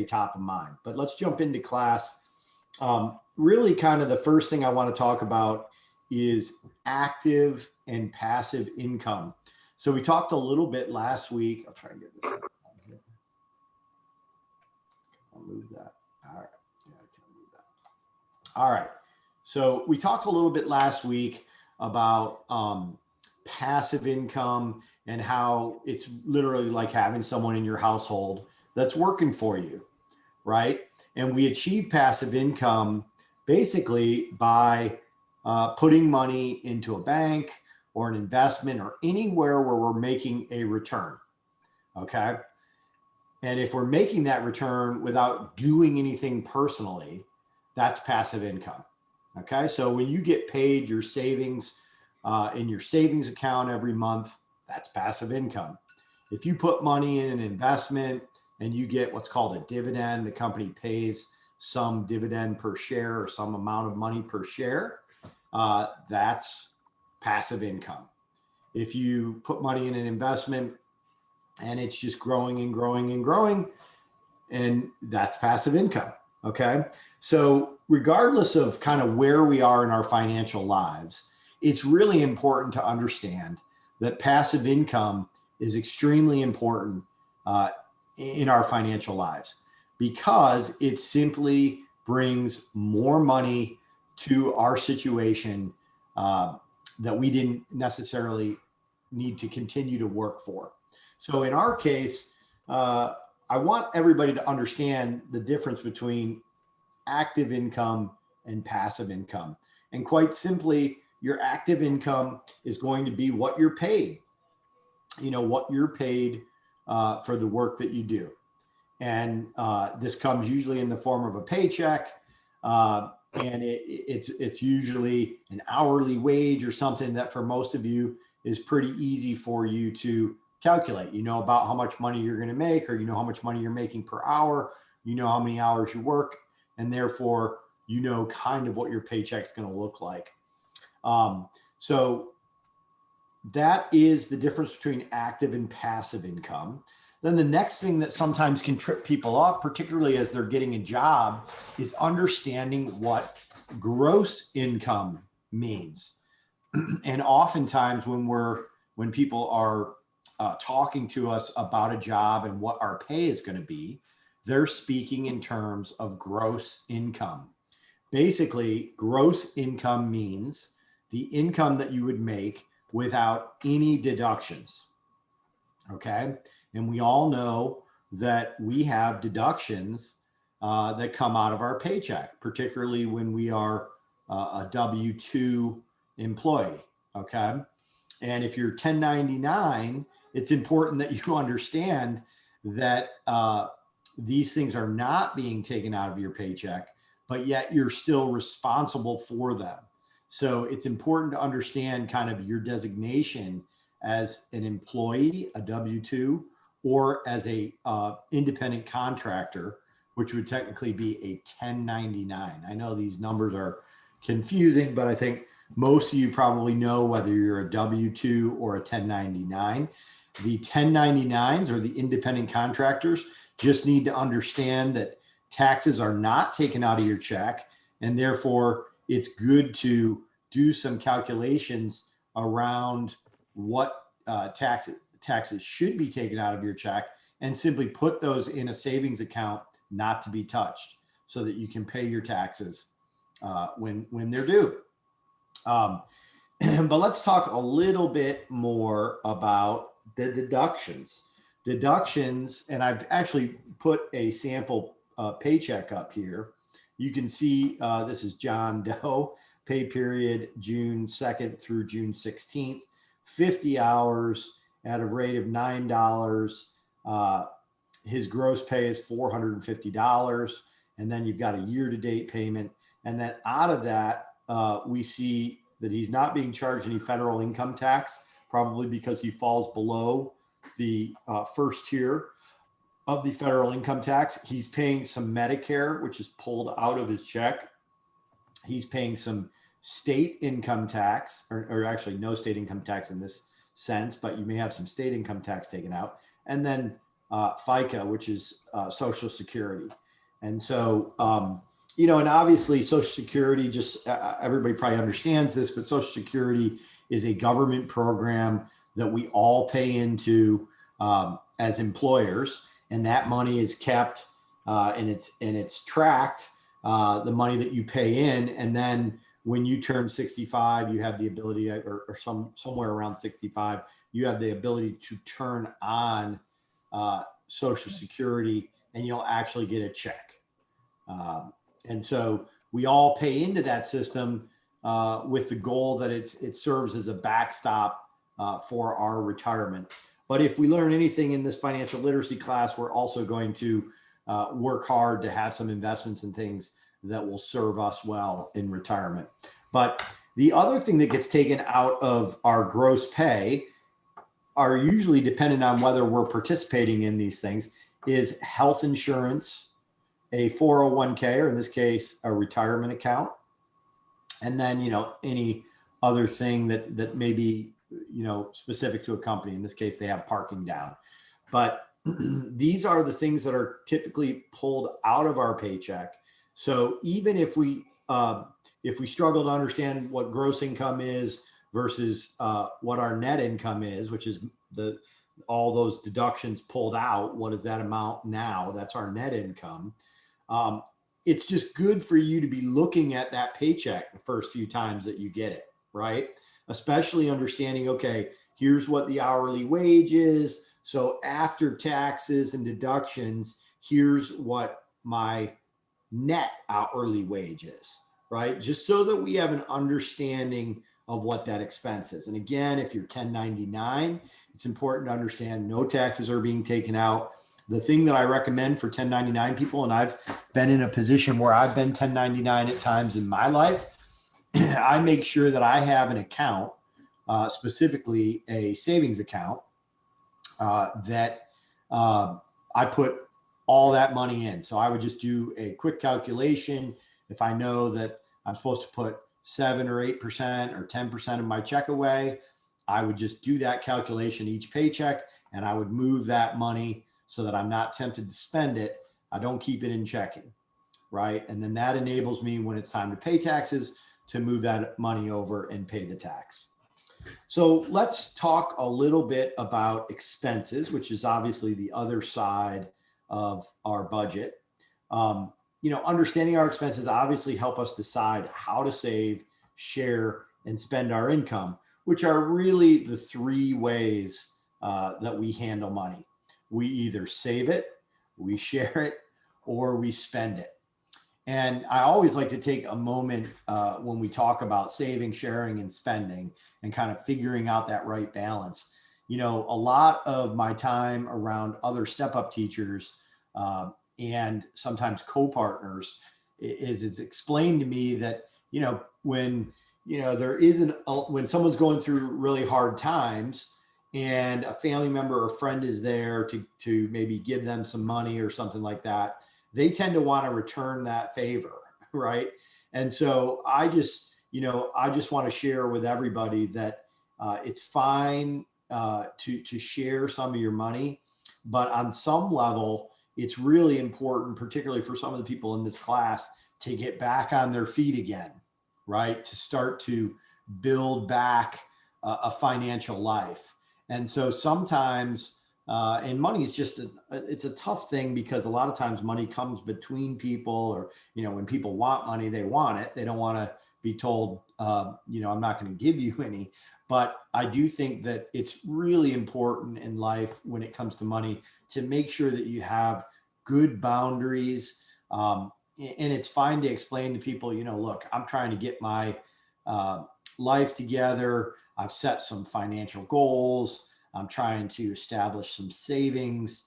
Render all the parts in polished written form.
top of mind. But let's jump into class. Really, kind of the first thing I want to talk about is active and passive income. So we talked a little bit last week. I'll try and get this on here. I'll move that. All right. Yeah, I can move that. All right. So we talked a little bit last week about passive income and how it's literally like having someone in your household that's working for you, right? And we achieve passive income basically by putting money into a bank or an investment or anywhere where we're making a return. Okay. And if we're making that return without doing anything personally, that's passive income. Okay. So when you get paid your savings in your savings account every month, that's passive income. If you put money in an investment and you get what's called a dividend, the company pays some dividend per share or some amount of money per share, that's passive income. If you put money in an investment and it's just growing and growing and growing, and that's passive income. Okay. So regardless of kind of where we are in our financial lives, it's really important to understand that passive income is extremely important in our financial lives because it simply brings more money to our situation that we didn't necessarily need to continue to work for. So in our case, I want everybody to understand the difference between active income and passive income. And quite simply, your active income is going to be what you're paid, what you're paid for the work that you do. And this comes usually in the form of a paycheck. And it's usually an hourly wage or something that for most of you is pretty easy for you to calculate. You know about how much money you're going to make, or you know how much money you're making per hour, you know how many hours you work, and therefore you know kind of what your paycheck's going to look like. So that is the difference between active and passive income. Then the next thing that sometimes can trip people up, particularly as they're getting a job, is understanding what gross income means. And oftentimes when people are talking to us about a job and what our pay is going to be, they're speaking in terms of gross income. Basically, gross income means the income that you would make without any deductions. Okay. And we all know that we have deductions that come out of our paycheck, particularly when we are a W-2 employee. Okay. And if you're 1099, it's important that you understand that these things are not being taken out of your paycheck, but yet you're still responsible for them. So it's important to understand kind of your designation as an employee, a W-2, or as a independent contractor, which would technically be a 1099. I know these numbers are confusing, but I think most of you probably know whether you're a W-2 or a 1099. The 1099s or the independent contractors just need to understand that taxes are not taken out of your check, and therefore it's good to do some calculations around what taxes should be taken out of your check and simply put those in a savings account not to be touched so that you can pay your taxes when they're due. But let's talk a little bit more about the deductions. Deductions, and I've actually put a sample paycheck up here. You can see this is John Doe, pay period June 2nd through June 16th, 50 hours at a rate of $9. His gross pay is $450. And then you've got a year-to-date payment. And then out of that, we see that he's not being charged any federal income tax, probably because he falls below the first tier of the federal income tax. He's paying some Medicare, which is pulled out of his check. He's paying some state income tax, or actually no state income tax in this sense, but you may have some state income tax taken out. And then FICA, which is Social Security. And so, you know, and obviously Social Security, just everybody probably understands this, but Social Security is a government program that we all pay into as employers, and that money is kept and it's tracked, the money that you pay in, and then when you turn 65, you have the ability, or somewhere around 65, you have the ability to turn on Social Security, and you'll actually get a check. And so we all pay into that system with the goal that it serves as a backstop for our retirement. But if we learn anything in this financial literacy class, we're also going to work hard to have some investments and things that will serve us well in retirement. But the other thing that gets taken out of our gross pay are usually dependent on whether we're participating in these things is health insurance, a 401k, or in this case, a retirement account. And then, you know, any other thing that may be, you know, specific to a company. In this case, they have parking down. But these are the things that are typically pulled out of our paycheck. So even if we struggle to understand what gross income is versus what our net income is, which is all those deductions pulled out, what is that amount now? That's our net income. It's just good for you to be looking at that paycheck the first few times that you get it, right? Especially understanding, okay, here's what the hourly wage is. So after taxes and deductions, here's what my net hourly wage is, right? Just so that we have an understanding of what that expense is. And again, if you're 1099, it's important to understand no taxes are being taken out. The thing that I recommend for 1099 people, and I've been in a position where I've been 1099 at times in my life, I make sure that I have an account, specifically a savings account, that I put all that money in. So I would just do a quick calculation. If I know that I'm supposed to put 7 or 8% or 10% of my check away, I would just do that calculation each paycheck, and I would move that money so that I'm not tempted to spend it. I don't keep it in checking, right? And then that enables me, when it's time to pay taxes, to move that money over and pay the tax. So let's talk a little bit about expenses, which is obviously the other side of our budget. You know, understanding our expenses obviously help us decide how to save, share, and spend our income, which are really the three ways that we handle money. We either save it, we share it, or we spend it. And I always like to take a moment when we talk about saving, sharing, and spending, and kind of figuring out that right balance. You know, a lot of my time around other step-up teachers and sometimes co-partners is it's explained to me that, you know, when, you know, when someone's going through really hard times and a family member or friend is there to maybe give them some money or something like that, they tend to want to return that favor, right? And so I just want to share with everybody that it's fine to share some of your money, but on some level, it's really important, particularly for some of the people in this class, to get back on their feet again, right? To start to build back a financial life. And so sometimes, and money is it's a tough thing, because a lot of times money comes between people, or, you know, when people want money, they want it. They don't want to be told, you know, I'm not going to give you any. But I do think that it's really important in life when it comes to money to make sure that you have good boundaries. And it's fine to explain to people, you know, look, I'm trying to get my life together. I've set some financial goals. I'm trying to establish some savings.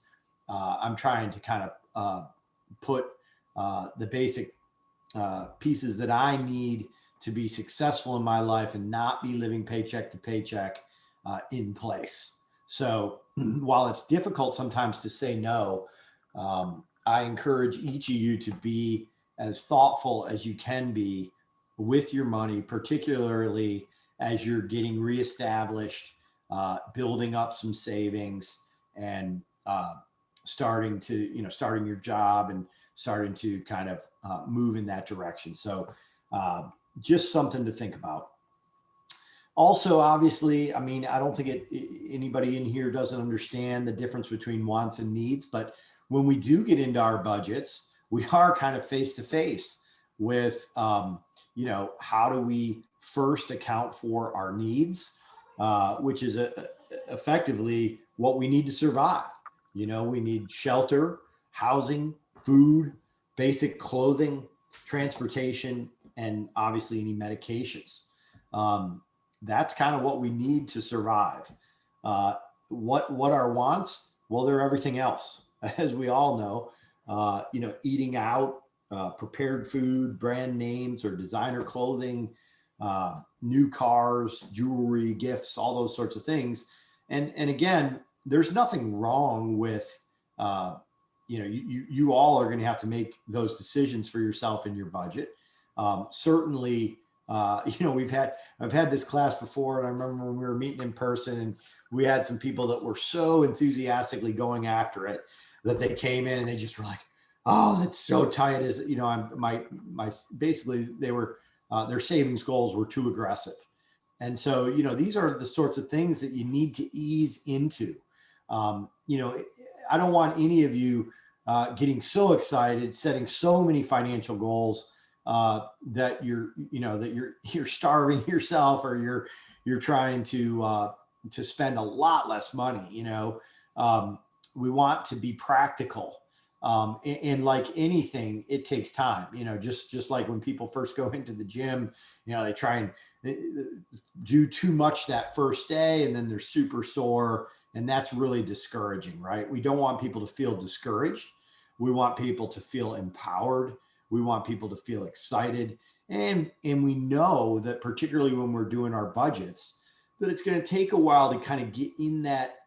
I'm trying to kind of put the basic pieces that I need to be successful in my life and not be living paycheck to paycheck in place. So while it's difficult sometimes to say no, I encourage each of you to be as thoughtful as you can be with your money, particularly as you're getting reestablished, building up some savings, and starting your job and starting to kind of move in that direction. So just something to think about. Also, obviously, I mean, I don't think anybody in here doesn't understand the difference between wants and needs, but when we do get into our budgets, we are kind of face to face with, how do we first account for our needs, which is effectively what we need to survive. We need shelter, housing, food, basic clothing, transportation, and obviously any medications. That's kind of what we need to survive. What are wants? Well, they're everything else, as we all know. Eating out, prepared food, brand names or designer clothing, new cars, jewelry, gifts, all those sorts of things. And again, there's nothing wrong with, you all are going to have to make those decisions for yourself in your budget. Certainly, I've had this class before, and I remember when we were meeting in person and we had some people that were so enthusiastically going after it that they came in and they just were like, oh, that's so tight. Basically they were, their savings goals were too aggressive. And so, these are the sorts of things that you need to ease into. I don't want any of you getting so excited, setting so many financial goals that you're starving yourself, or you're trying to spend a lot less money. We want to be practical, and like anything, it takes time. Just like when people first go into the gym, they try and do too much that first day, and then they're super sore, and that's really discouraging, right? We don't want people to feel discouraged. We want people to feel empowered. We want people to feel excited. And we know that particularly when we're doing our budgets, that it's going to take a while to kind of get in that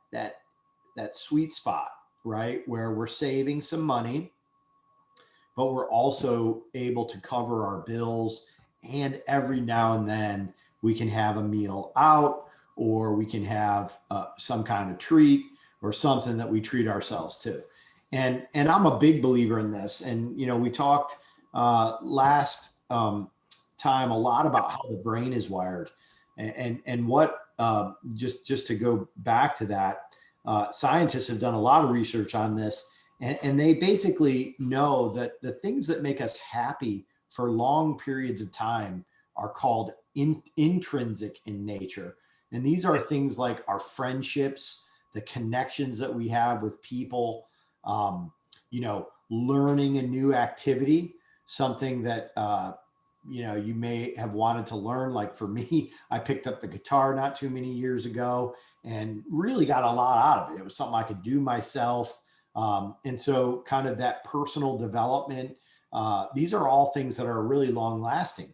sweet spot, right? Where we're saving some money, but we're also able to cover our bills. And every now and then we can have a meal out, or we can have some kind of treat or something that we treat ourselves to. And I'm a big believer in this. And, we talked last time a lot about how the brain is wired, and what, just to go back to that, scientists have done a lot of research on this, and they basically know that the things that make us happy for long periods of time are called intrinsic in nature. And these are things like our friendships, the connections that we have with people, learning a new activity, something that, you may have wanted to learn. Like for me, I picked up the guitar not too many years ago and really got a lot out of it. It was something I could do myself. And so kind of that personal development, these are all things that are really long lasting.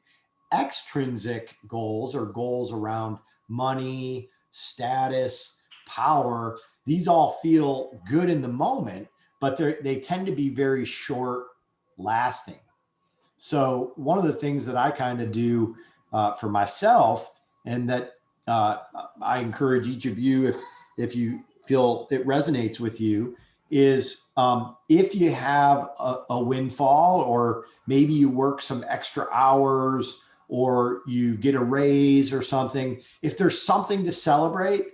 Extrinsic goals are goals around money, status, power. These all feel good in the moment, but they tend to be very short lasting. So one of the things that I kind of do for myself, and that I encourage each of you, if you feel it resonates with you, is if you have a windfall, or maybe you work some extra hours, or you get a raise or something, if there's something to celebrate,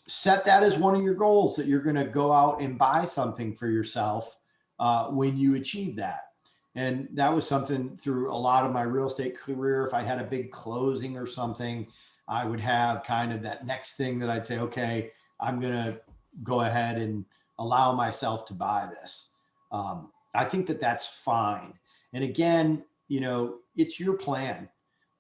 set that as one of your goals, that you're going to go out and buy something for yourself when you achieve that. And that was something through a lot of my real estate career. If I had a big closing or something, I would have kind of that next thing that I'd say, okay, I'm going to go ahead and allow myself to buy this. I think that that's fine. And again, it's your plan.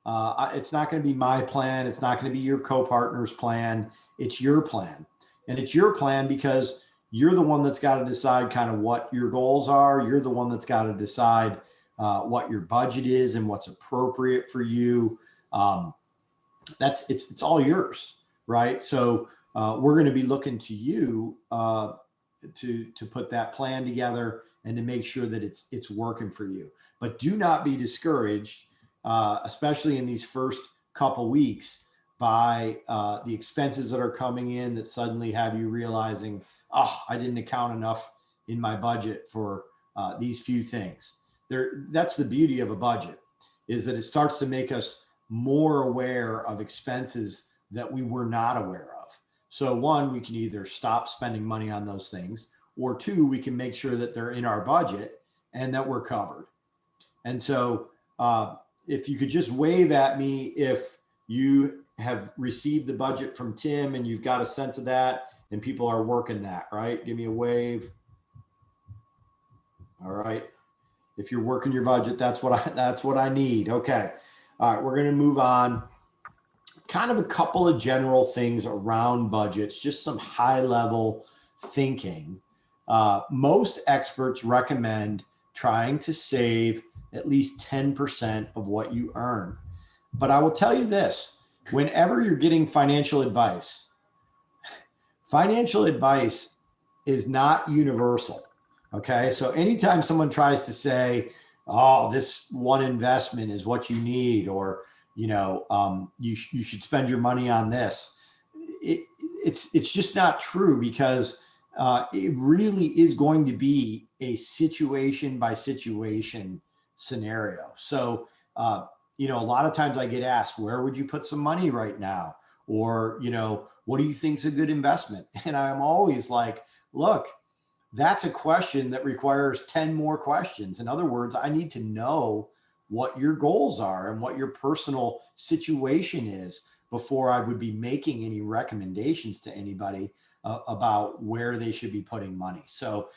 It's not going to be my plan. It's not going to be your co-partner's plan. It's your plan. And it's your plan because you're the one that's got to decide kind of what your goals are. You're the one that's got to decide what your budget is and what's appropriate for you. It's all yours, right? So we're going to be looking to you to put that plan together and to make sure that it's working for you. But do not be discouraged, especially in these first couple weeks, by the expenses that are coming in that suddenly have you realizing, oh, I didn't account enough in my budget for these few things. That's the beauty of a budget, is that it starts to make us more aware of expenses that we were not aware of. So one, we can either stop spending money on those things, or two, we can make sure that they're in our budget and that we're covered. And so if you could just wave at me if you have received the budget from Tim and you've got a sense of that and people are working that, right? Give me a wave. All right. If you're working your budget, that's what I need. Okay. All right. We're going to move on. Kind of a couple of general things around budgets, just some high level thinking. Most experts recommend trying to save at least 10% of what you earn. But I will tell you this, whenever you're getting financial advice is not universal. Okay. So anytime someone tries to say, oh, this one investment is what you need, or, you should spend your money on this, it's just not true, because it really is going to be a situation by situation scenario. So, a lot of times I get asked, where would you put some money right now? Or, what do you think is a good investment? And I'm always like, look, that's a question that requires 10 more questions. In other words, I need to know what your goals are and what your personal situation is before I would be making any recommendations to anybody about where they should be putting money. So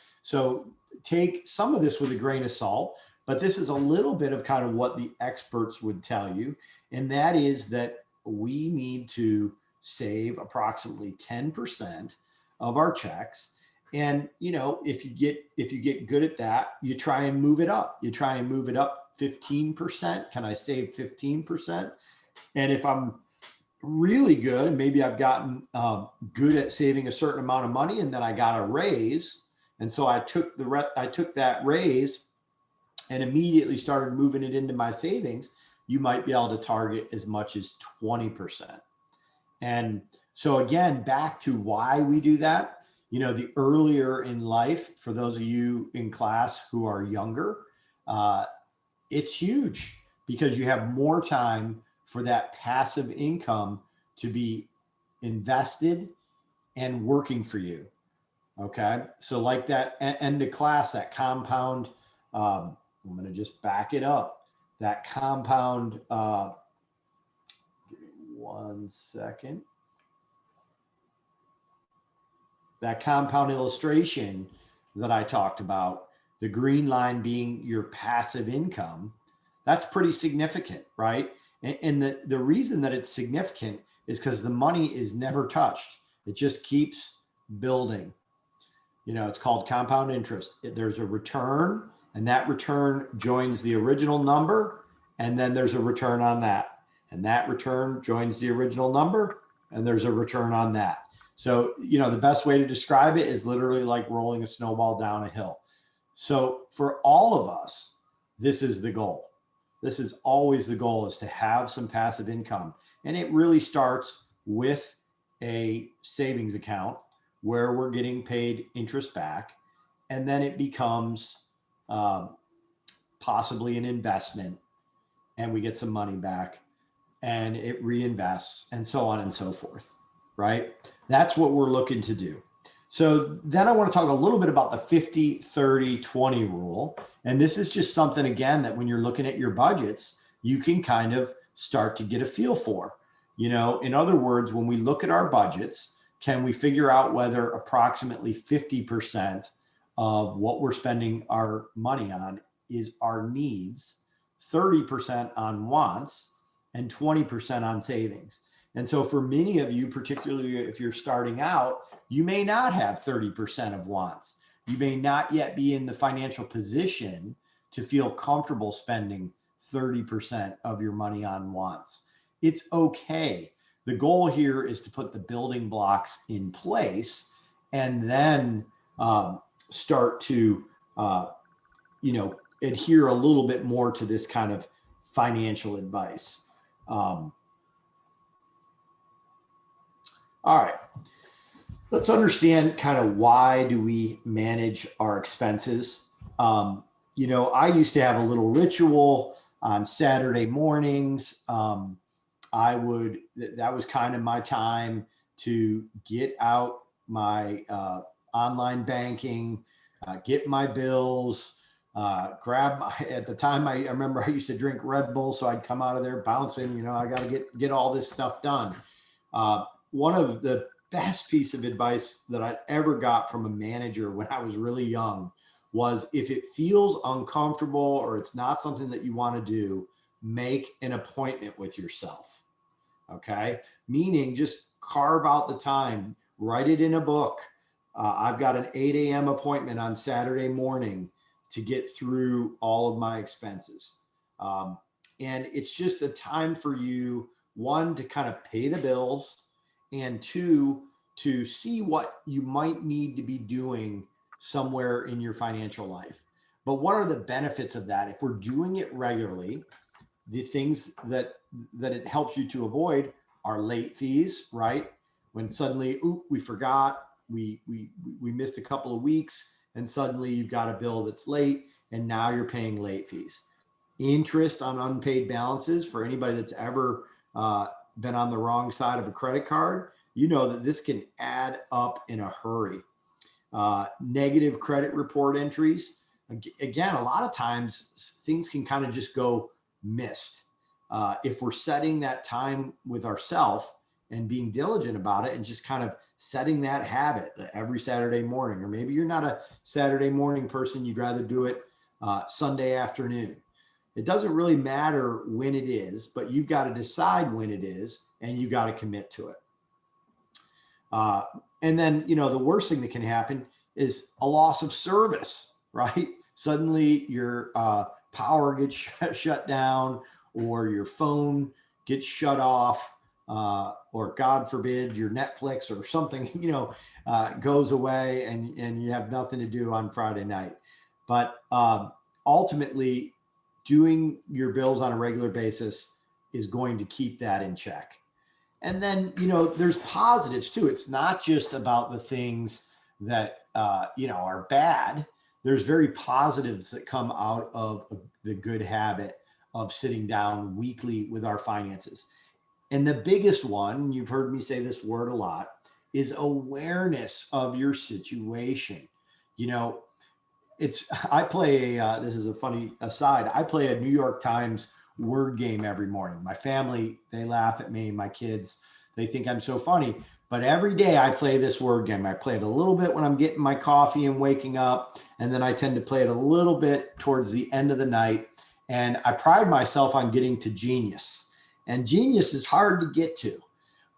take some of this with a grain of salt, but this is a little bit of kind of what the experts would tell you. And that is that we need to save approximately 10% of our checks. And, if you get good at that, you try and move it up. You try and move it up 15%. Can I save 15%? And if I'm really good, and maybe I've gotten good at saving a certain amount of money, and then I got a raise, and so I took that raise and immediately started moving it into my savings, you might be able to target as much as 20%. And so again, back to why we do that. The earlier in life, for those of you in class who are younger, it's huge, because you have more time for that passive income to be invested and working for you. Okay. So like that end of class, that compound, I'm going to just back it up. That compound, give me 1 second. That compound illustration that I talked about, the green line being your passive income, that's pretty significant, right? And the reason that it's significant is because the money is never touched. It just keeps building. It's called compound interest. There's a return, and that return joins the original number, and then there's a return on that. And that return joins the original number, and there's a return on that. So, the best way to describe it is literally like rolling a snowball down a hill. So for all of us, this is the goal. This is always the goal, is to have some passive income. And it really starts with a savings account where we're getting paid interest back. And then it becomes possibly an investment, and we get some money back, and it reinvests, and so on and so forth, right? That's what we're looking to do. So then I want to talk a little bit about the 50, 30, 20 rule. And this is just something, again, that when you're looking at your budgets, you can kind of start to get a feel for. In other words, when we look at our budgets, can we figure out whether approximately 50% of what we're spending our money on is our needs, 30% on wants, and 20% on savings? And so for many of you, particularly if you're starting out, you may not have 30% of wants. You may not yet be in the financial position to feel comfortable spending 30% of your money on wants. It's okay. The goal here is to put the building blocks in place, and then start to, adhere a little bit more to this kind of financial advice. All right. Let's understand kind of why do we manage our expenses. I used to have a little ritual on Saturday mornings. That was kind of my time to get out my online banking, get my bills, grab my, at the time, I remember I used to drink Red Bull. So I'd come out of there bouncing, I got to get all this stuff done. One of the best piece of advice that I ever got from a manager when I was really young was, if it feels uncomfortable or it's not something that you want to do, make an appointment with yourself. Okay. Meaning just carve out the time, write it in a book. I've got an 8 a.m. appointment on Saturday morning to get through all of my expenses. Um, and it's just a time for you, one, to kind of pay the bills, and two, to see what you might need to be doing somewhere in your financial life. But what are the benefits of that? If we're doing it regularly, the things that it helps you to avoid are late fees, right? When suddenly, we forgot, we missed a couple of weeks, and suddenly you've got a bill that's late, and now you're paying late fees. Interest on unpaid balances, for anybody that's ever been on the wrong side of a credit card, you know that this can add up in a hurry. Negative credit report entries. Again, a lot of times things can kind of just go missed. If we're setting that time with ourselves and being diligent about it, and just kind of setting that habit every Saturday morning, or maybe you're not a Saturday morning person, you'd rather do it Sunday afternoon. It doesn't really matter when it is, but you've got to decide when it is, and you got to commit to it. Uh, and then, the worst thing that can happen is a loss of service, right? Suddenly your power gets shut down, or your phone gets shut off, or God forbid, your Netflix or something, goes away, and you have nothing to do on Friday night. But ultimately, doing your bills on a regular basis is going to keep that in check. And then, there's positives too. It's not just about the things that are bad. There's very positives that come out of the good habit of sitting down weekly with our finances. And the biggest one, you've heard me say this word a lot, is awareness of your situation. you know it's I play this is a funny aside. I play a New York Times word game every morning. My family, they laugh at me. My kids, they think I'm so funny. But every day I play this word game. I play it a little bit when I'm getting my coffee and waking up, and then I tend to play it a little bit towards the end of the night. And I pride myself on getting to genius. And genius is hard to get to.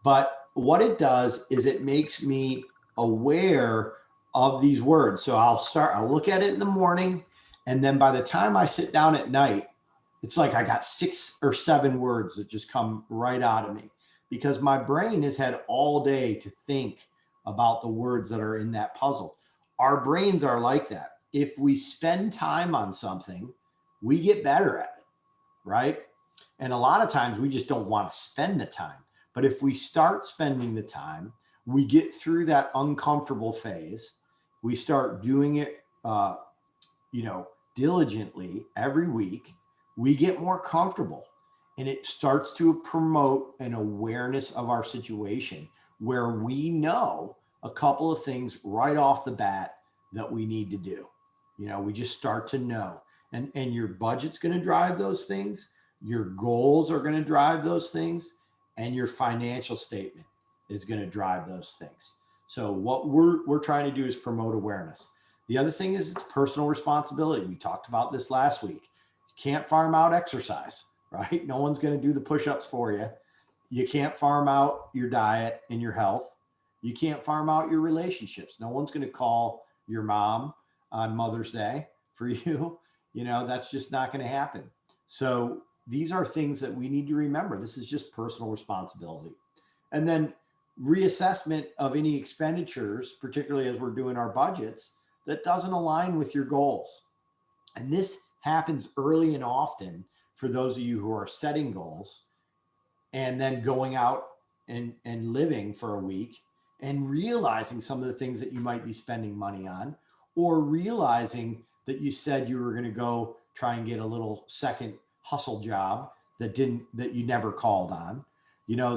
But what it does is it makes me aware of these words. So I'll look at it in the morning. And then by the time I sit down at night, it's like I got 6 or 7 words that just come right out of me, because my brain has had all day to think about the words that are in that puzzle. Our brains are like that. If we spend time on something, we get better at it, right? And a lot of times we just don't want to spend the time. But if we start spending the time, we get through that uncomfortable phase. We start doing it, diligently every week. We get more comfortable, and it starts to promote an awareness of our situation, where we know a couple of things right off the bat that we need to do. We just start to know. And your budget's going to drive those things. Your goals are going to drive those things, and your financial statement is going to drive those things. So what we're trying to do is promote awareness. The other thing is, it's personal responsibility. We talked about this last week. You can't farm out exercise, right? No one's going to do the push-ups for you. You can't farm out your diet and your health. You can't farm out your relationships. No one's going to call your mom on Mother's Day for you. That's just not going to happen. So these are things that we need to remember. This is just personal responsibility. And then reassessment of any expenditures, particularly as we're doing our budgets, that doesn't align with your goals. And this happens early and often for those of you who are setting goals and then going out and living for a week and realizing some of the things that you might be spending money on, or realizing that you said you were going to go try and get a little second hustle job that you never called on.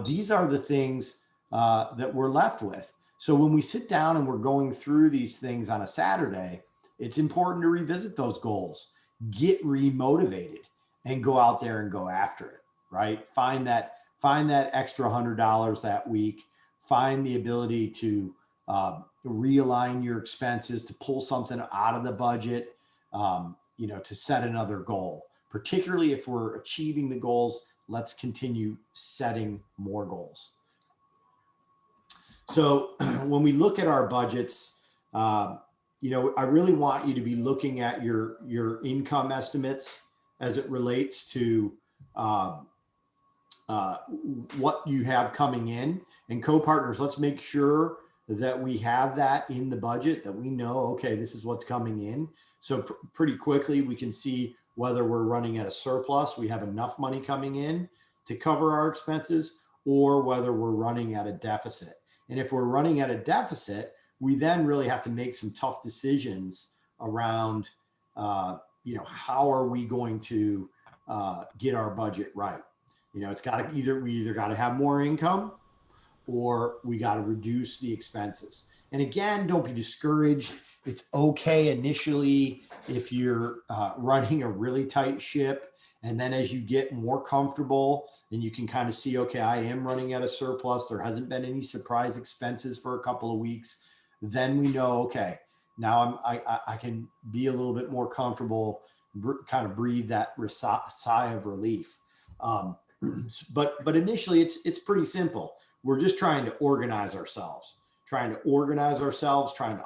These are the things that we're left with. So when we sit down and we're going through these things on a Saturday, it's important to revisit those goals, get remotivated, and go out there and go after it. Right? Find that extra $100 that week. Find the ability to realign your expenses, to pull something out of the budget, to set another goal. Particularly if we're achieving the goals, let's continue setting more goals. So when we look at our budgets, I really want you to be looking at your income estimates as it relates to what you have coming in. And co-partners, let's make sure that we have that in the budget, that we know, okay, this is what's coming in. So pretty quickly we can see whether we're running at a surplus, we have enough money coming in to cover our expenses, or whether we're running at a deficit. And if we're running at a deficit, we then really have to make some tough decisions around, how are we going to get our budget right? It's got to we either got to have more income, or we got to reduce the expenses. And again, don't be discouraged. It's okay initially if you're running a really tight ship. And then as you get more comfortable and you can kind of see, okay, I am running at a surplus, there hasn't been any surprise expenses for a couple of weeks, then we know, okay, now I can be a little bit more comfortable, kind of breathe that sigh of relief. But initially it's pretty simple. We're just trying to organize ourselves, trying to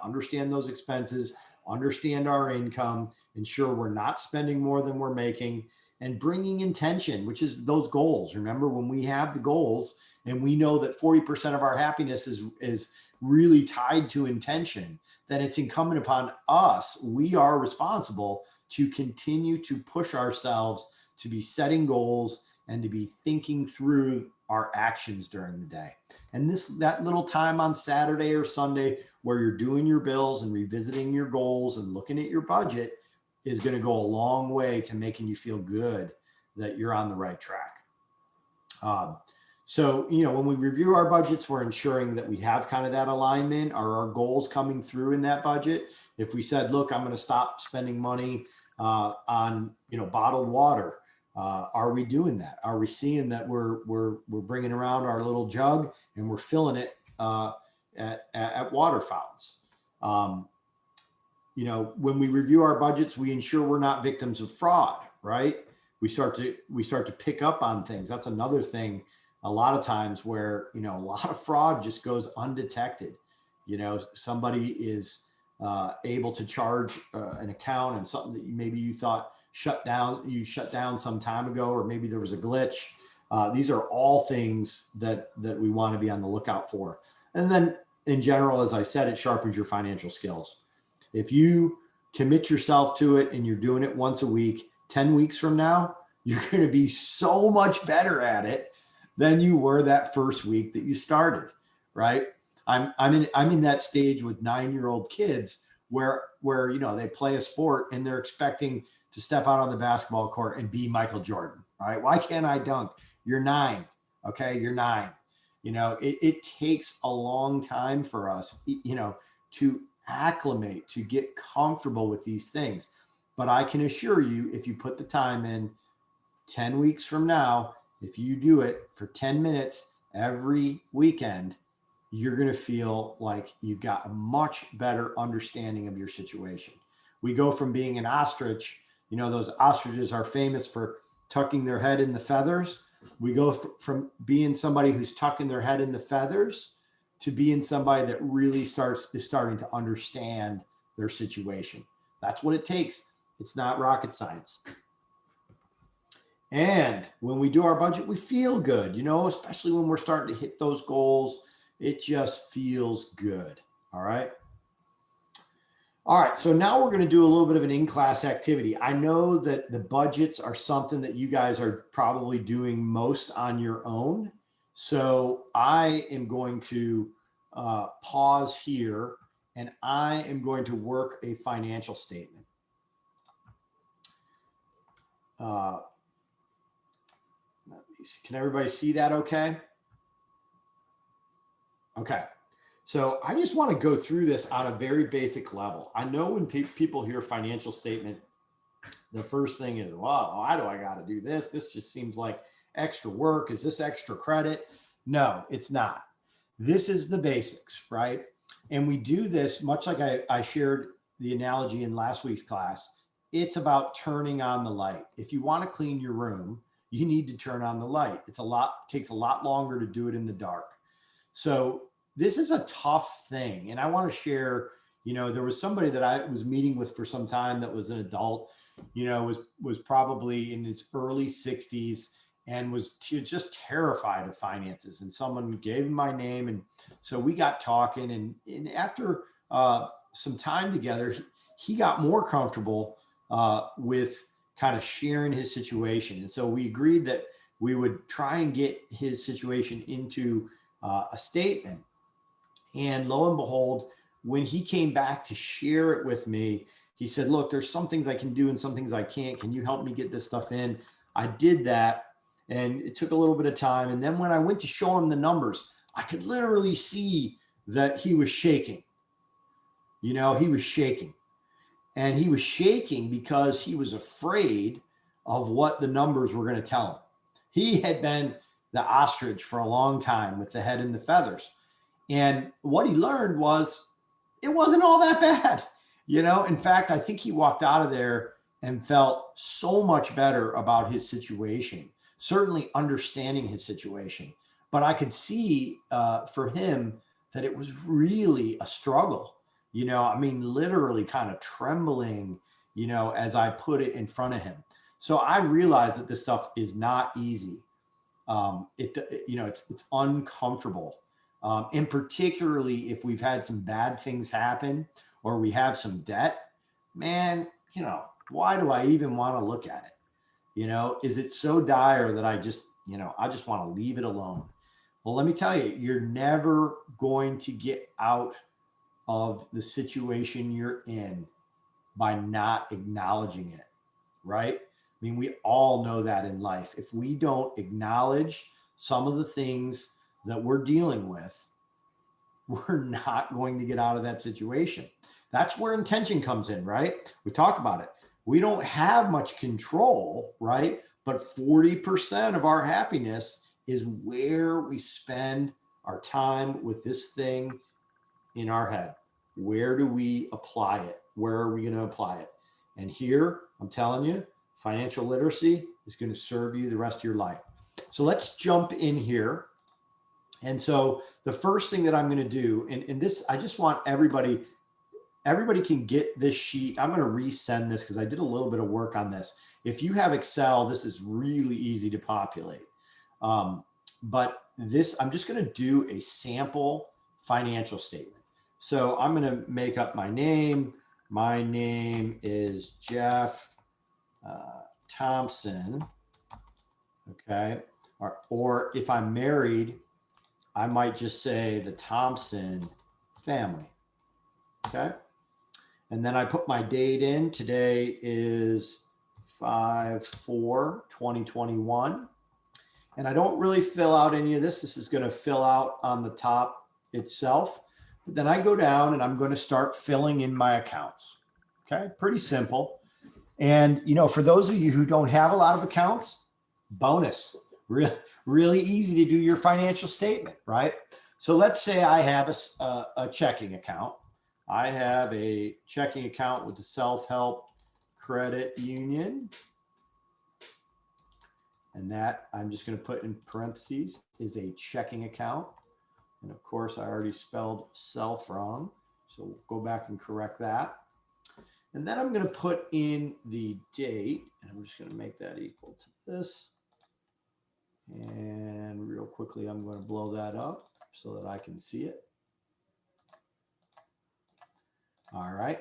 understand those expenses, understand our income, ensure we're not spending more than we're making, and bringing intention, which is those goals. Remember, when we have the goals and we know that 40% of our happiness is really tied to intention, then it's incumbent upon us. We are responsible to continue to push ourselves to be setting goals and to be thinking through our actions during the day. And that little time on Saturday or Sunday where you're doing your bills and revisiting your goals and looking at your budget is going to go a long way to making you feel good that you're on the right track. So, when we review our budgets, we're ensuring that we have kind of that alignment. Are our goals coming through in that budget? If we said, look, I'm going to stop spending money on, bottled water, are we doing that? Are we seeing that we're bringing around our little jug and we're filling it at water fountains? When we review our budgets, we ensure we're not victims of fraud, right? We start to pick up on things. That's another thing. A lot of times where, a lot of fraud just goes undetected. Somebody is able to charge an account and something that maybe you thought shut down some time ago, or maybe there was a glitch. These are all things that we want to be on the lookout for. And then in general, as I said, it sharpens your financial skills. If you commit yourself to it and you're doing it once a week, 10 weeks from now, you're going to be so much better at it than you were that first week that you started, right? I'm in that stage with 9-year-old kids where they play a sport and they're expecting to step out on the basketball court and be Michael Jordan. All right. Why can't I dunk? You're 9. Okay. You're 9. It takes a long time for us, to acclimate, to get comfortable with these things. But I can assure you, if you put the time in, 10 weeks from now, if you do it for 10 minutes every weekend, you're going to feel like you've got a much better understanding of your situation. We go from being an ostrich, those ostriches are famous for tucking their head in the feathers. We go from being somebody who's tucking their head in the feathers to being somebody that really is starting to understand their situation. That's what it takes. It's not rocket science. And when we do our budget, we feel good, especially when we're starting to hit those goals. It just feels good. All right. All right. So now we're going to do a little bit of an in-class activity. I know that the budgets are something that you guys are probably doing most on your own. So I am going to pause here, and I am going to work a financial statement. Let me see. Can everybody see that okay? Okay. So I just want to go through this on a very basic level. I know when people hear financial statement, the first thing is, well, why do I got to do this? This just seems like extra work. Is this extra credit? No, it's not. This is the basics, right? And we do this much like I shared the analogy in last week's class. It's about turning on the light. If you want to clean your room, you need to turn on the light. It takes a lot longer to do it in the dark. So this is a tough thing. And I want to share, there was somebody that I was meeting with for some time that was an adult, was probably in his early 60s and was just terrified of finances. And someone gave him my name. And so we got talking, and after some time together, he got more comfortable with kind of sharing his situation. And so we agreed that we would try and get his situation into a statement. And lo and behold, when he came back to share it with me, he said, look, there's some things I can do and some things I can't. Can you help me get this stuff in? I did that, and it took a little bit of time. And then when I went to show him the numbers, I could literally see that he was shaking. He was shaking. And he was shaking because he was afraid of what the numbers were going to tell him. He had been the ostrich for a long time with the head and the feathers. And what he learned was it wasn't all that bad. In fact, I think he walked out of there and felt so much better about his situation, certainly understanding his situation. But I could see for him that it was really a struggle. Literally kind of trembling, as I put it in front of him. So I realized that this stuff is not easy. It's uncomfortable. And particularly if we've had some bad things happen or we have some debt, man, why do I even want to look at it? Is it so dire that I just want to leave it alone? Well, let me tell you, you're never going to get out of the situation you're in by not acknowledging it, right? We all know that in life. If we don't acknowledge some of the things that we're dealing with, we're not going to get out of that situation. That's where intention comes in, right? We talk about it. We don't have much control, right? But 40% of our happiness is where we spend our time with this thing in our head. Where do we apply it? Where are we going to apply it? And here, I'm telling you, financial literacy is going to serve you the rest of your life. So let's jump in here. And so the first thing that I'm going to do, and this, I just want everybody can get this sheet. I'm going to resend this because I did a little bit of work on this. If you have Excel, this is really easy to populate. But this, I'm just going to do a sample financial statement. So I'm going to make up my name. My name is Jeff Thompson. Okay. Or if I'm married, I might just say the Thompson family. Okay. And then I put my date in. Today is 5/4/2021. And I don't really fill out any of this. This is going to fill out on the top itself. But then I go down and I'm going to start filling in my accounts. Okay. Pretty simple. And, for those of you who don't have a lot of accounts, bonus, really easy to do your financial statement, right? So let's say I have a checking account. I have a checking account with the Self-Help Credit Union. And that I'm just going to put in parentheses is a checking account. And of course, I already spelled self wrong. So we'll go back and correct that. And then I'm going to put in the date, and I'm just going to make that equal to this. And real quickly, I'm going to blow that up so that I can see it. All right.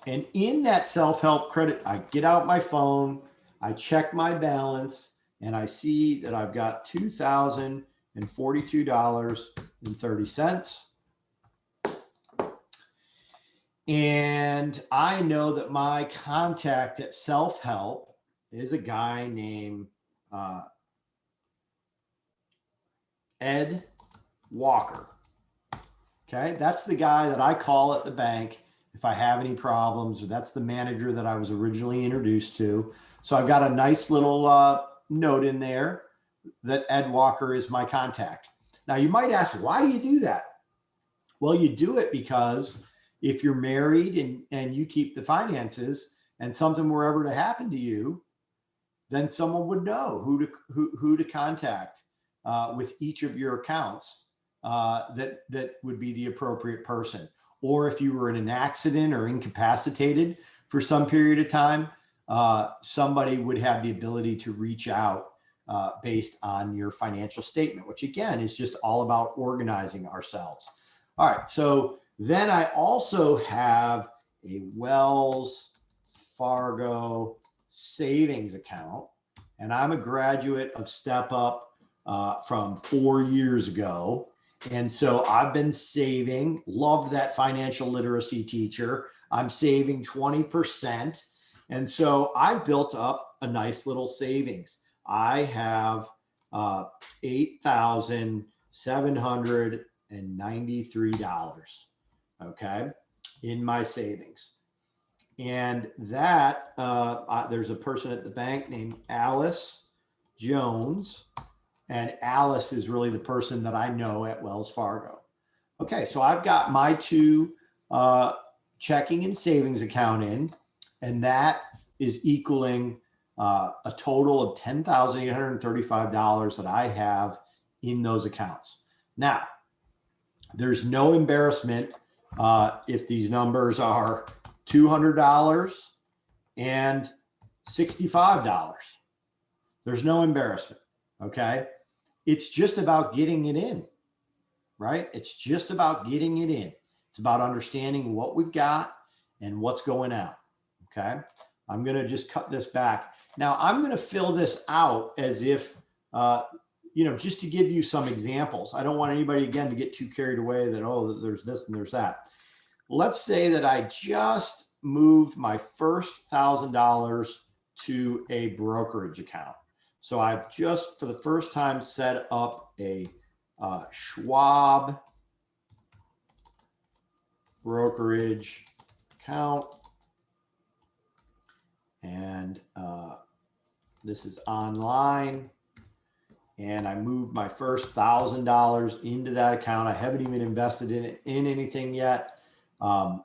And in that self-help credit, I get out my phone, I check my balance, and I see that I've got $2,042.30. And I know that my contact at Self Help is a guy named Ed Walker. Okay, that's the guy that I call at the bank if I have any problems, or that's the manager that I was originally introduced to. So I've got a nice little note in there that Ed Walker is my contact. Now you might ask, why do you do that? Well, you do it because if you're married and you keep the finances and something were ever to happen to you, then someone would know who to contact with each of your accounts. That would be the appropriate person. Or if you were in an accident or incapacitated for some period of time, somebody would have the ability to reach out based on your financial statement, which again is just all about organizing ourselves. All right, so then I also have a Wells Fargo savings account, and I'm a graduate of Step Up from 4 years ago. And so I've been saving, loved that financial literacy teacher. I'm saving 20%. And so I've built up a nice little savings. I have $8,793, okay, in my savings. And that there's a person at the bank named Alice Jones. And Alice is really the person that I know at Wells Fargo. Okay, so I've got my two checking and savings account in, and that is equaling a total of $10,835 that I have in those accounts. Now, there's no embarrassment if these numbers are $200 and $65. There's no embarrassment, okay? It's just about getting it in, right? It's just about getting it in. It's about understanding what we've got and what's going out, okay? I'm going to just cut this back. Now, I'm going to fill this out as if, just to give you some examples. I don't want anybody, again, to get too carried away that, oh, there's this and there's that. Let's say that I just moved my first $1,000 to a brokerage account. So I've just, for the first time, set up a Schwab brokerage account. And this is online. And I moved my first $1,000 into that account. I haven't even invested in anything yet. And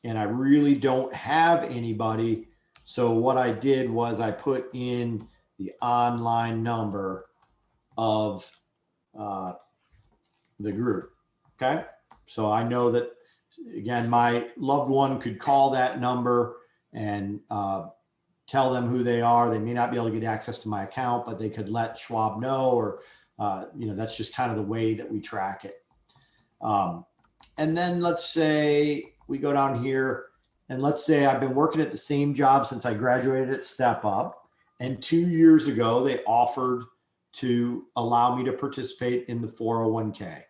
I really don't have anybody. So what I did was I put in the online number of the group. Okay. So I know that, again, my loved one could call that number and tell them who they are. They may not be able to get access to my account, but they could let Schwab know, or, that's just kind of the way that we track it. And then let's say we go down here, and let's say I've been working at the same job since I graduated at Step Up. And 2 years ago, they offered to allow me to participate in the 401k.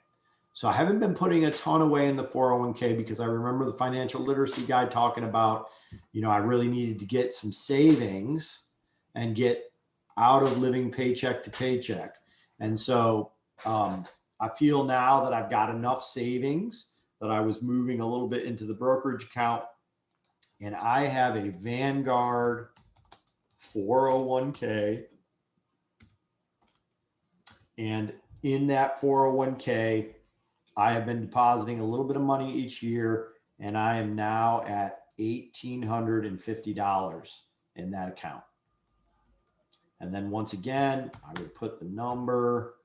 So I haven't been putting a ton away in the 401k because I remember the financial literacy guy talking about, I really needed to get some savings and get out of living paycheck to paycheck. And so I feel now that I've got enough savings that I was moving a little bit into the brokerage account. And I have a Vanguard 401k. And in that 401k, I have been depositing a little bit of money each year, and I am now at $1,850 in that account. And then once again, I would put the number.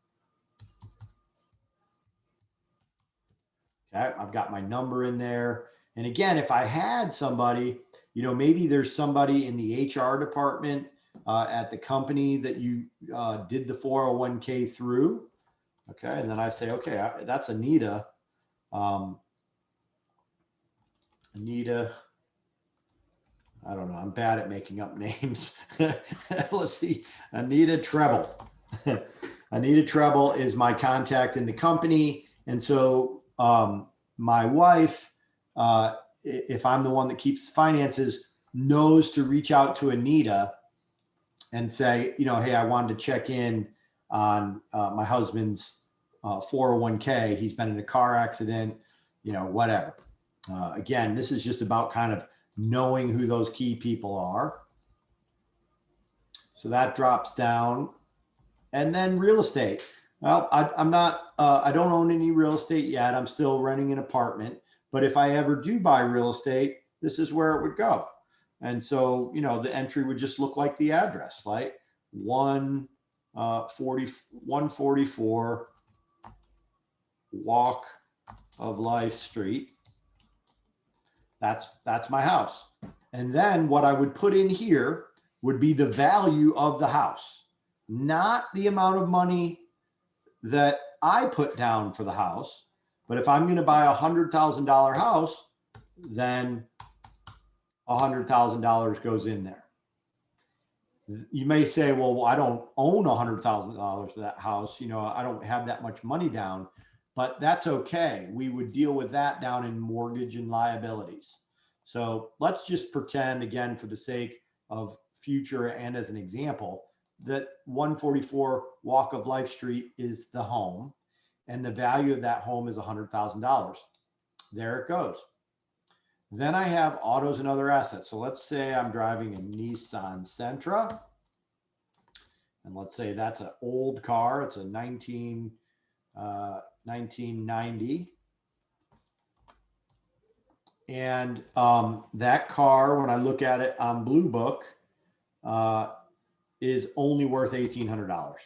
Okay, I've got my number in there. And again, if I had somebody, maybe there's somebody in the HR department at the company that you did the 401k through. Okay, and then I say, okay, that's Anita. Anita, I don't know. I'm bad at making up names. Let's see. Anita Treble. Anita Treble is my contact in the company. And so my wife if I'm the one that keeps finances, knows to reach out to Anita and say, hey, I wanted to check in on my husband's 401k. He's been in a car accident, whatever. Again, this is just about kind of knowing who those key people are. So that drops down. And then real estate. Well, I don't own any real estate yet. I'm still renting an apartment. But if I ever do buy real estate, this is where it would go. And so, the entry would just look like the address, like 144 Walk of Life Street. That's my house. And then what I would put in here would be the value of the house, not the amount of money that I put down for the house. But if I'm going to buy $100,000 house, then $100,000 goes in there. You may say, well, I don't own $100,000 for that house. I don't have that much money down, but that's okay. We would deal with that down in mortgage and liabilities. So let's just pretend, again, for the sake of future and as an example, that 144 Walk of Life Street is the home and the value of that home is $100,000. There it goes. Then I have autos and other assets. So let's say I'm driving a Nissan Sentra. And let's say that's an old car. It's a 1990. And that car, when I look at it on Blue Book, is only worth $1,800.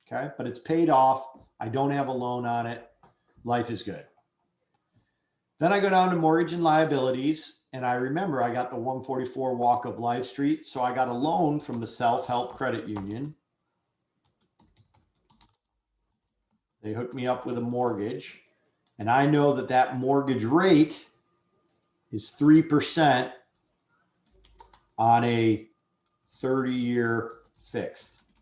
Okay, but it's paid off. I don't have a loan on it. Life is good. Then I go down to mortgage and liabilities, and I remember I got the 144 Walk of Life Street, so I got a loan from the Self-Help Credit Union. They hooked me up with a mortgage, and I know that that mortgage rate is 3% on a 30-year fixed.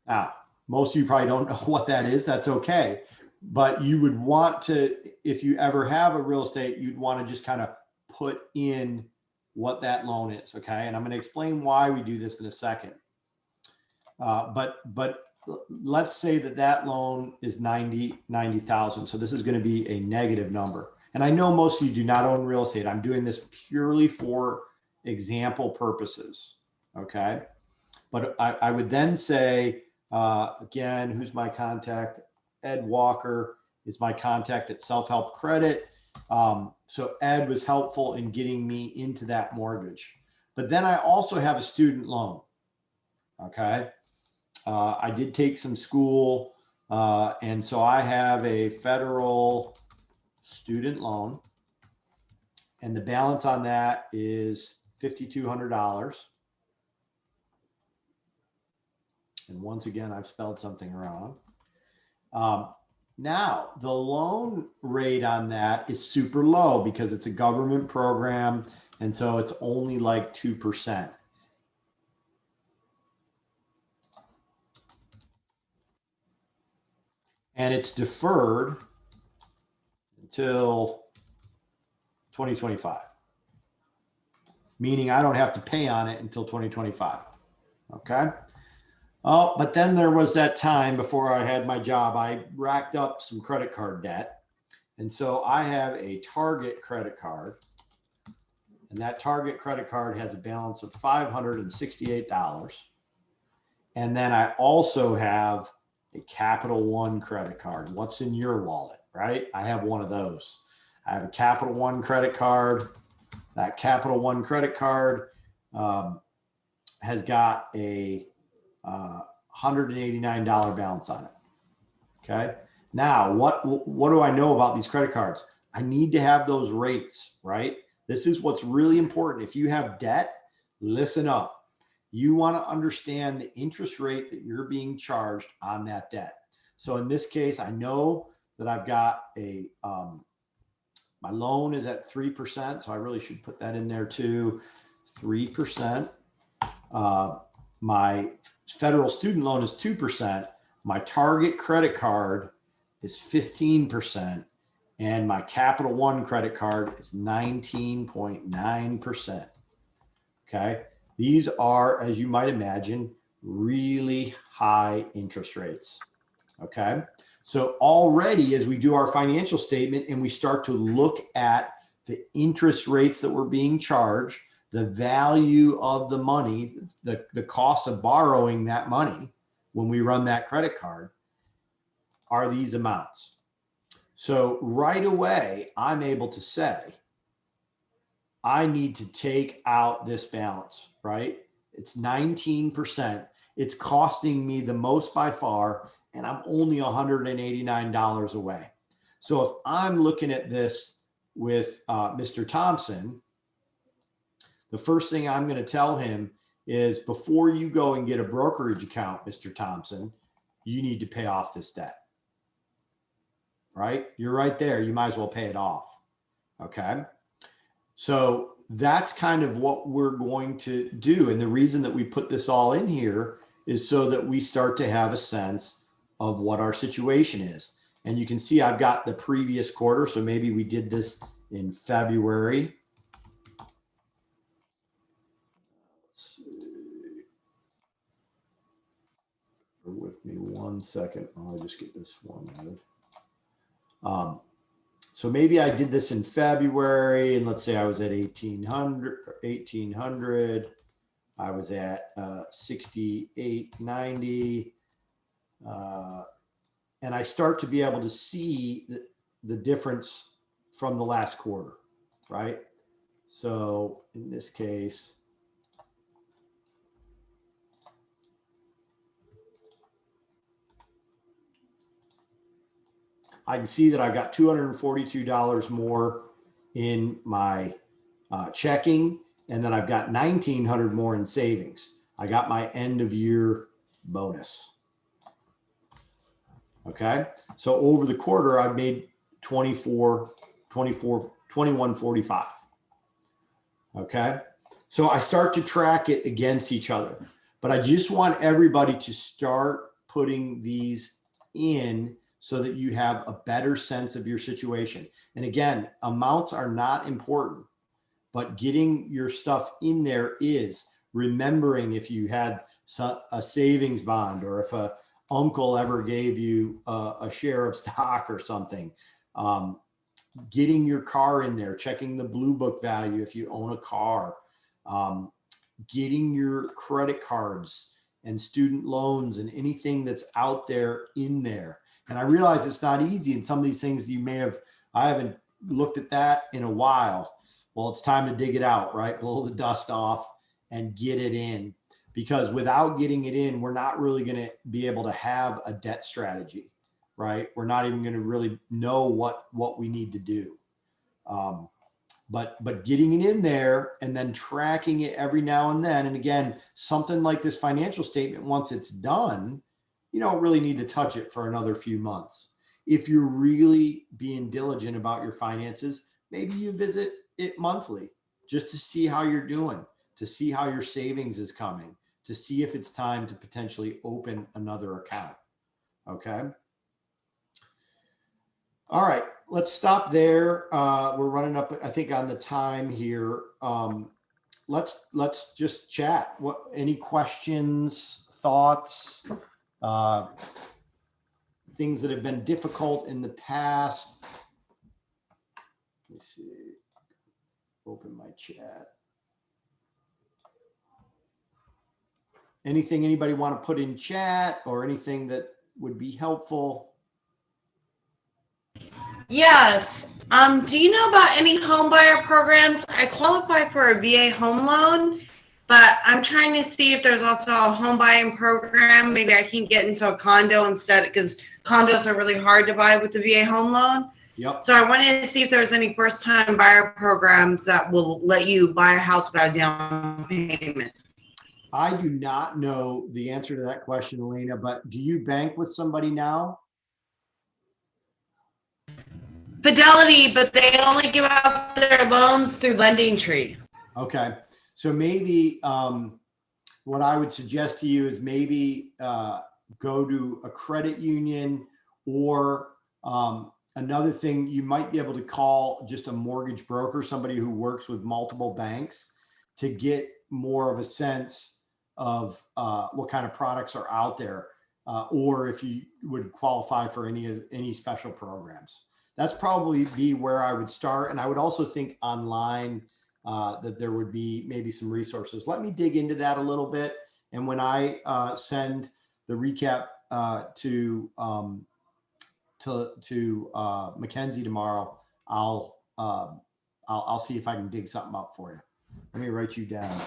Now, most of you probably don't know what that is. That's okay. But you would want to, if you ever have a real estate, you'd want to just kind of put in what that loan is. Okay. And I'm going to explain why we do this in a second. But let's say that loan is 90,000. So this is going to be a negative number. And I know most of you do not own real estate. I'm doing this purely for example purposes. Okay. But I would then say, again, who's my contact? Ed Walker is my contact at Self-Help Credit. So Ed was helpful in getting me into that mortgage. But then I also have a student loan. Okay. I did take some school. And so I have a federal student loan. And the balance on that is $5,200. And once again, I've spelled something wrong. Now, the loan rate on that is super low because it's a government program. And so it's only like 2%. And it's deferred until 2025, meaning I don't have to pay on it until 2025. Okay. Oh, but then there was that time before I had my job, I racked up some credit card debt. And so I have a Target credit card. And that Target credit card has a balance of $568. And then I also have a Capital One credit card. What's in your wallet, right? I have one of those. I have a Capital One credit card. That Capital One credit card has got a $189 balance on it. Okay. Now, what do I know about these credit cards? I need to have those rates, right? This is what's really important. If you have debt, listen up. You want to understand the interest rate that you're being charged on that debt. So in this case, I know that I've got my loan is at 3%. So I really should put that in there too. 3%. My federal student loan is 2%. My Target credit card is 15%. and my Capital One credit card is 19.9%. Okay. These are, as you might imagine, really high interest rates. Okay. So already as we do our financial statement and we start to look at the interest rates that we're being charged, the value of the money, the cost of borrowing that money when we run that credit card are these amounts. So right away, I'm able to say, I need to take out this balance, right? It's 19%. It's costing me the most by far, and I'm only $189 away. So if I'm looking at this with Mr. Thompson, the first thing I'm going to tell him is before you go and get a brokerage account, Mr. Thompson, you need to pay off this debt, right? You're right there. You might as well pay it off. Okay. So that's kind of what we're going to do. And the reason that we put this all in here is so that we start to have a sense of what our situation is. And you can see I've got the previous quarter. So maybe we did this in February. Let's see. Bear with me 1 second. I'll just get this formatted. So maybe I did this in February, and let's say I was at 1800. I was at 6890. And I start to be able to see the difference from the last quarter, right? So in this case, I can see that I've got $242 more in my checking, and then I've got $1,900 more in savings. I got my end of year bonus. Okay. So over the quarter, I've made 2145. Okay. So I start to track it against each other, but I just want everybody to start putting these in so that you have a better sense of your situation. And again, amounts are not important, but getting your stuff in there is. Remembering if you had a savings bond, or if a uncle ever gave you a share of stock or something, getting your car in there, checking the Blue Book value if you own a car, getting your credit cards and student loans and anything that's out there in there. And I realize it's not easy. And some of these things I haven't looked at that in a while. Well, it's time to dig it out, right? Blow the dust off and get it in, because without getting it in, we're not really going to be able to have a debt strategy, right? We're not even going to really know what we need to do. But getting it in there and then tracking it every now and then. And again, something like this financial statement, once it's done, you don't really need to touch it for another few months. If you're really being diligent about your finances, maybe you visit it monthly just to see how you're doing, to see how your savings is coming, to see if it's time to potentially open another account. Okay. All right, let's stop there. We're running up, I think, on the time here. Let's just chat. Any questions, thoughts, things that have been difficult in the past? Let me see. Open my chat. Anything anybody want to put in chat, or anything that would be helpful? Yes. Do you know about any home buyer programs? I qualify for a VA home loan, but I'm trying to see if there's also a home buying program. Maybe I can get into a condo instead, because condos are really hard to buy with the VA home loan. Yep. So I wanted to see if there's any first-time buyer programs that will let you buy a house without a down payment. I do not know the answer to that question, Elena, but do you bank with somebody now? Fidelity, but they only give out their loans through LendingTree. Okay. So maybe what I would suggest to you is maybe go to a credit union, or Another thing, you might be able to call just a mortgage broker, somebody who works with multiple banks, to get more of a sense of what kind of products are out there, or if you would qualify for any special programs. That's probably be where I would start. And I would also think online that there would be maybe some resources. Let me dig into that a little bit. And when I send the recap to Mackenzie tomorrow, I'll see if I can dig something up for you. Let me write you down.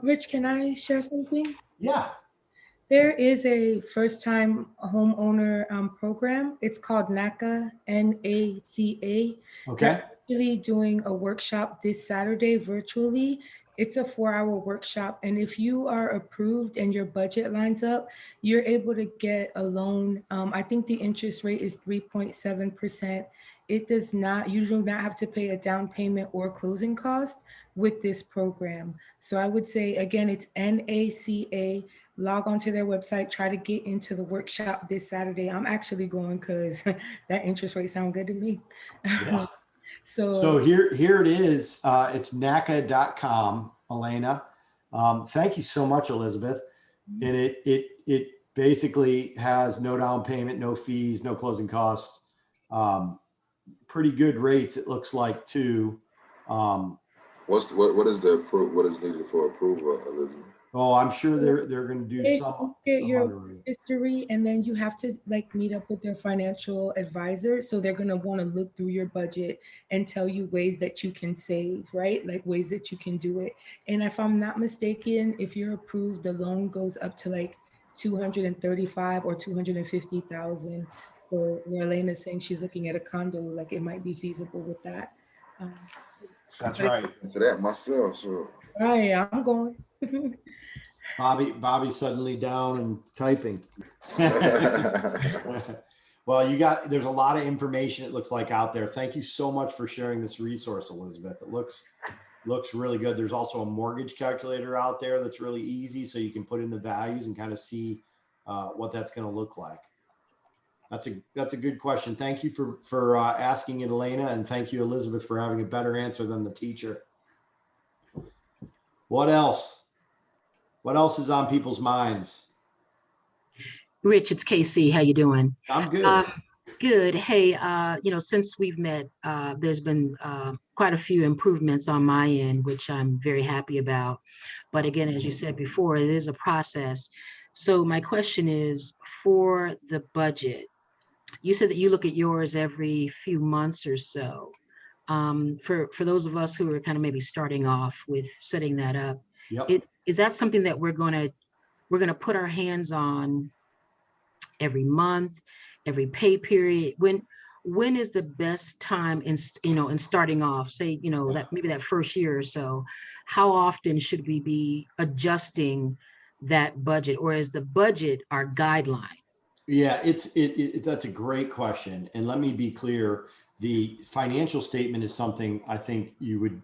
Rich, can I share something? Yeah. There is a first-time homeowner program. It's called NACA, NACA. Okay. They're actually doing a workshop this Saturday virtually. It's a 4-hour workshop. And if you are approved and your budget lines up, you're able to get a loan. I think the interest rate is 3.7%. It does not, you do not have to pay a down payment or closing cost with this program. So I would say, again, it's NACA. Log onto their website, try to get into the workshop this Saturday. I'm actually going because that interest rate sounds good to me. Yeah. So So here it is. It's NACA.com, Elena. Thank you so much, Elizabeth. And it basically has no down payment, no fees, no closing costs. Pretty good rates, it looks like, too. What is needed for approval, Elizabeth? Oh, I'm sure they're going to do they some get your underwriting. history, and then you have to like meet up with their financial advisor. So they're going to want to look through your budget and tell you ways that you can save, right? Like ways that you can do it. And if I'm not mistaken, if you're approved, the loan goes up to like 235 or 250,000. So where Elena's saying she's looking at a condo, like it might be feasible with that. That's right. To that myself, sure. Right, I'm going. Bobby's suddenly down and typing. Well, there's a lot of information, it looks like, out there. Thank you so much for sharing this resource, Elizabeth. It looks really good. There's also a mortgage calculator out there that's really easy, so you can put in the values and kind of see what that's going to look like. That's a good question. Thank you for asking it, Elena, and thank you, Elizabeth, for having a better answer than the teacher. What else? What else is on people's minds? Rich, it's Casey. How you doing? I'm good. Good. Hey, since we've met, there's been quite a few improvements on my end, which I'm very happy about. But again, as you said before, it is a process. So my question is, for the budget, you said that you look at yours every few months or so. For those of us who are kind of maybe starting off with setting that up, Yep. is that something that we're gonna put our hands on every month, every pay period? When is the best time in starting off? Say, that maybe that first year or so. How often should we be adjusting that budget, or is the budget our guideline? Yeah, that's a great question. And let me be clear, the financial statement is something I think you would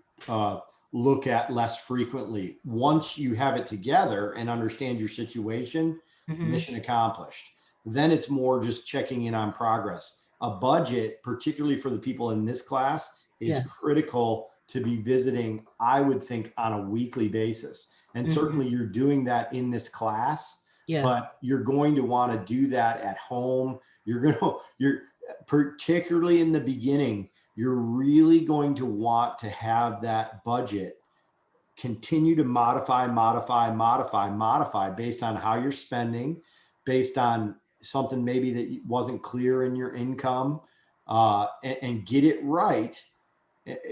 look at less frequently. Once you have it together and understand your situation, mission accomplished. Then it's more just checking in on progress. A budget, particularly for the people in this class, is critical to be visiting, I would think, on a weekly basis. And certainly you're doing that in this class, but you're going to want to do that at home. You're particularly in the beginning, you're really going to want to have that budget continue to modify based on how you're spending, based on something maybe that wasn't clear in your income, and get it right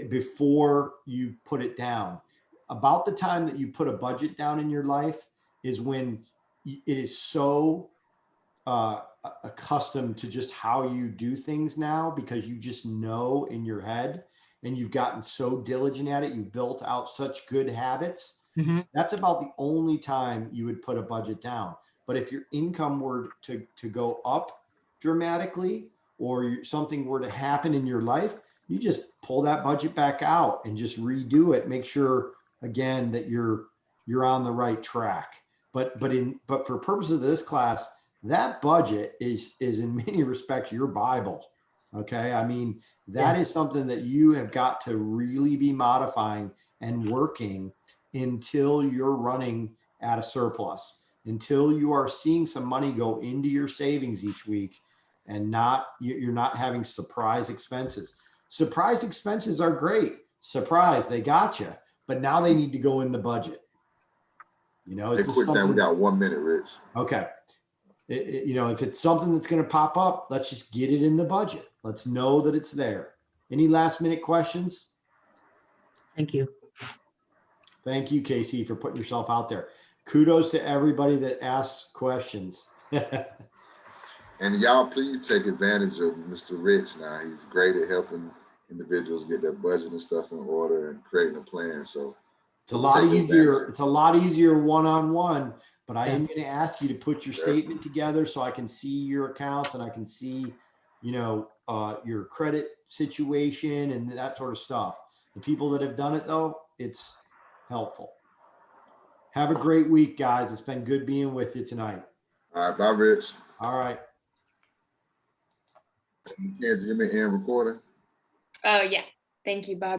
before you put it down. About the time that you put a budget down in your life is when it is so accustomed to just how you do things now, because you just know in your head and you've gotten so diligent at it, you've built out such good habits. That's about the only time you would put a budget down. But if your income were to go up dramatically, or something were to happen in your life, you just pull that budget back out and just redo it. Make sure again that you're on the right track. But for purposes of this class, that budget is in many respects your Bible. Okay. I mean, that is something that you have got to really be modifying and working until you're running at a surplus, until you are seeing some money go into your savings each week and you're not having surprise expenses. Surprise expenses are great. Surprise, they got you, but now they need to go in the budget. You know, Hey, it's just quick thing, we something. got 1 minute, Rich. Okay. You know, if it's something that's going to pop up, let's just get it in the budget. Let's know that it's there. Any last minute questions? Thank you. Thank you, Casey, for putting yourself out there. Kudos to everybody that asks questions. And y'all, please take advantage of Mr. Rich now. He's great at helping individuals get their budget and stuff in order and creating a plan. So It's a lot take easier. advantage. It's a lot easier one-on-one, but I Yeah. am going to ask you to put your statement together so I can see your accounts and I can see, you know, your credit situation and that sort of stuff. The people that have done it though, it's helpful. Have a great week, guys. It's been good being with you tonight. All right, bye, Rich. All right. Mackenzie, give me an end recording. Oh, yeah. Thank you, Bob.